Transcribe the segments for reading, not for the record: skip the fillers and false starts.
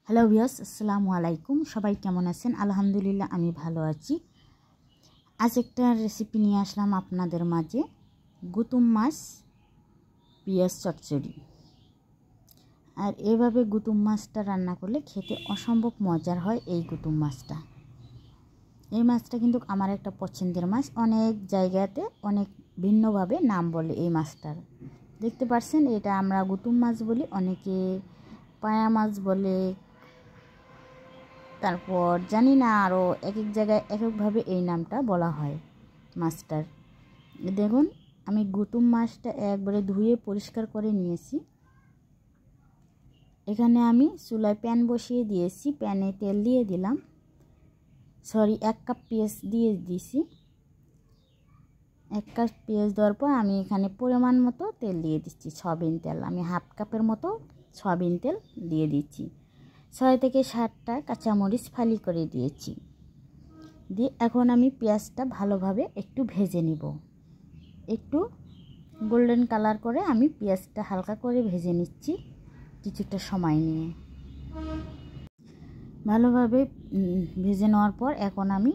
Hello viewers, আসসালামু আলাইকুম। সবাই কেমন আছেন? আলহামদুলিল্লাহ আমি ভালো আছি। আজ একটা রেসিপি নিয়ে আসলাম আপনাদের মাঝে, গুতুম মাছ পেঁয়াজ চচ্চড়ি। আর এভাবে গুতুম মাছটা রান্না করলে খেতে অসম্ভব মজার হয়। এই গুতুম মাছটা কিন্তু আমার একটা পছন্দের মাছ। অনেক জায়গাতে অনেক ভিন্নভাবে নাম বলে এই মাছটার। দেখতে পাচ্ছেন, এটা আমরা গুতুম মাছ বলি, অনেকে পায়া মাছ বলে, তারপর জানি না, আরও এক এক জায়গায় এক একভাবে এই নামটা বলা হয় মাছটার। দেখুন, আমি গুতুম মাছটা একবারে ধুয়ে পরিষ্কার করে নিয়েছি। এখানে আমি চুলায় প্যান বসিয়ে দিয়েছি, প্যানে তেল দিয়ে দিলাম, 1 কাপ পেঁয়াজ দিয়ে দিয়েছি। 1 কাপ পেঁয়াজ দেওয়ার পর আমি এখানে পরিমাণ মতো তেল দিয়ে দিচ্ছি, সয়াবিন তেল। আমি হাফ কাপের মতো সয়াবিন তেল দিয়ে দিচ্ছি। 6 থেকে 7টা কাঁচামরিচ ফালি করে দিয়েছি। দিয়ে এখন আমি পেঁয়াজটা ভালোভাবে একটু ভেজে নিব। একটু গোল্ডেন কালার করে আমি পেঁয়াজটা হালকা করে ভেজে নিচ্ছি কিছুটা সময় নিয়ে। ভালোভাবে ভেজে নেওয়ার পর এখন আমি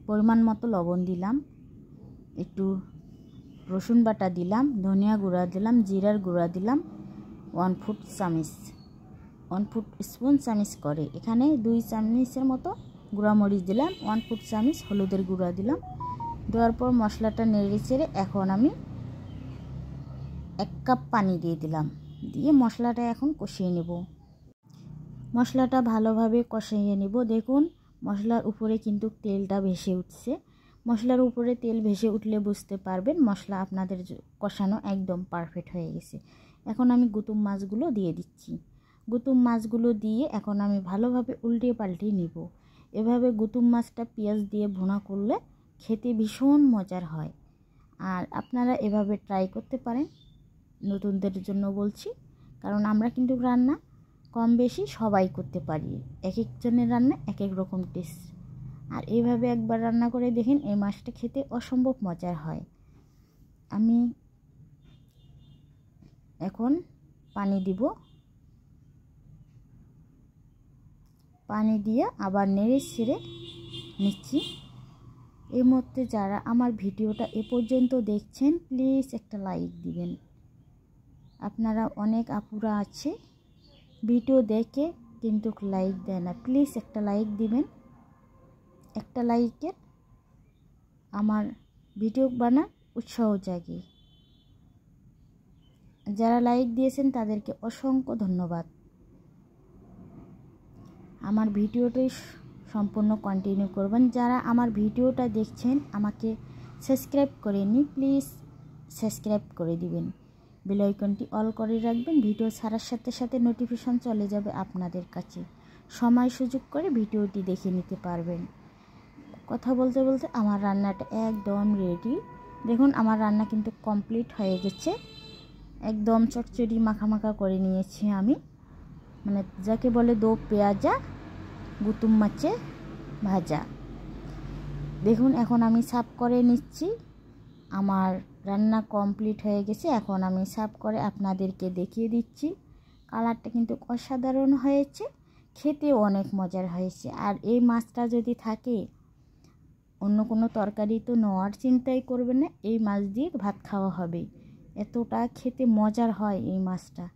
পরিমাণ মতো লবণ দিলাম, একটু রসুন বাটা দিলাম, ধনিয়া গুঁড়া দিলাম, জিরার গুঁড়া দিলাম 1 স্পুন চামচ করে। এখানে 2 চামচের মতো গুঁড়া মরিচ দিলাম, 1 চামচ হলুদের গুঁড়া দিলাম। দেওয়ার পর মশলাটা নেড়ে চেড়ে এখন আমি 1 কাপ পানি দিয়ে দিলাম। দিয়ে মশলাটা এখন কষিয়ে নেব। মশলাটা ভালোভাবে কষিয়ে নেব। দেখুন, মশলার উপরে কিন্তু তেলটা ভেসে উঠছে। মশলার উপরে তেল ভেসে উঠলে বুঝতে পারবেন মশলা আপনাদের কষানো একদম পারফেক্ট হয়ে গেছে। এখন আমি গুতুম মাছগুলো দিয়ে দিচ্ছি। গুতুম মাছগুলো দিয়ে এখন আমি ভালোভাবে উল্টে পাল্টে নিব। এভাবে গুতুম মাছটা পেঁয়াজ দিয়ে ভুনা করলে খেতে ভীষণ মজার হয়। আর আপনারা এভাবে ট্রাই করতে পারেন, নতুনদের জন্য বলছি, কারণ আমরা কিন্তু রান্না কম বেশি সবাই করতে পারি। এক একজনের রান্না এক এক রকম টেস্ট। আর এইভাবে একবার রান্না করে দেখেন, এই মাছটা খেতে অসম্ভব মজার হয়। আমি এখন পানি দিব। পানি দিয়ে আবার নেড়ে ছেড়ে নিচ্ছি। এই মধ্যে যারা আমার ভিডিওটা এ পর্যন্ত দেখছেন, প্লিজ একটা লাইক দিবেন। আপনারা অনেক আপুরা আছে ভিডিও দেখে কিন্তু লাইক দেয় না, প্লিজ একটা লাইক দিবেন। একটা লাইকের আমার ভিডিও বানার উৎসাহ জাগে। যারা লাইক দিয়েছেন তাদেরকে অসংখ্য ধন্যবাদ। আমার ভিডিওটাই সম্পূর্ণ কন্টিনিউ করবেন। যারা আমার ভিডিওটা দেখছেন আমাকে সাবস্ক্রাইব করেননি, প্লিজ সাবস্ক্রাইব করে দিবেন। বেল আইকনটি অল করে রাখবেন। ভিডিও ছাড়ার সাথে সাথে নোটিফিকেশন চলে যাবে আপনাদের কাছে। সময় সুযোগ করে ভিডিওটি দেখে নিতে পারবেন। কথা বলতে বলতে আমার রান্নাটা একদম রেডি। দেখুন, আমার রান্না কিন্তু কমপ্লিট হয়ে গেছে। একদম চচ্চড়ি মাখা মাখা করে নিয়েছি আমি, মানে যাকে বলে দো পেঁয়াজা গুতুম মাছে ভাজা। দেখুন, এখন আমি সার্ভ করে নিচ্ছি। আমার রান্না কমপ্লিট হয়ে গেছে। এখন আমি সার্ভ করে আপনাদেরকে দেখিয়ে দিচ্ছি। কালারটা কিন্তু অসাধারণ হয়েছে, খেতেও অনেক মজার হয়েছে। আর এই মাছটা যদি থাকে, অন্য কোনো তরকারি তো নেওয়ার চিন্তাই করবে না, এই মাছ দিয়ে ভাত খাওয়া হবে। এতটা খেতে মজার হয় এই মাছটা।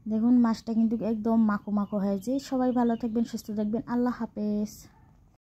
দেখুন, মাছটা কিন্তু একদম মাখো মাখো হয়েছে। সবাই ভালো থাকবেন, সুস্থ থাকবেন। আল্লাহ হাফেজ।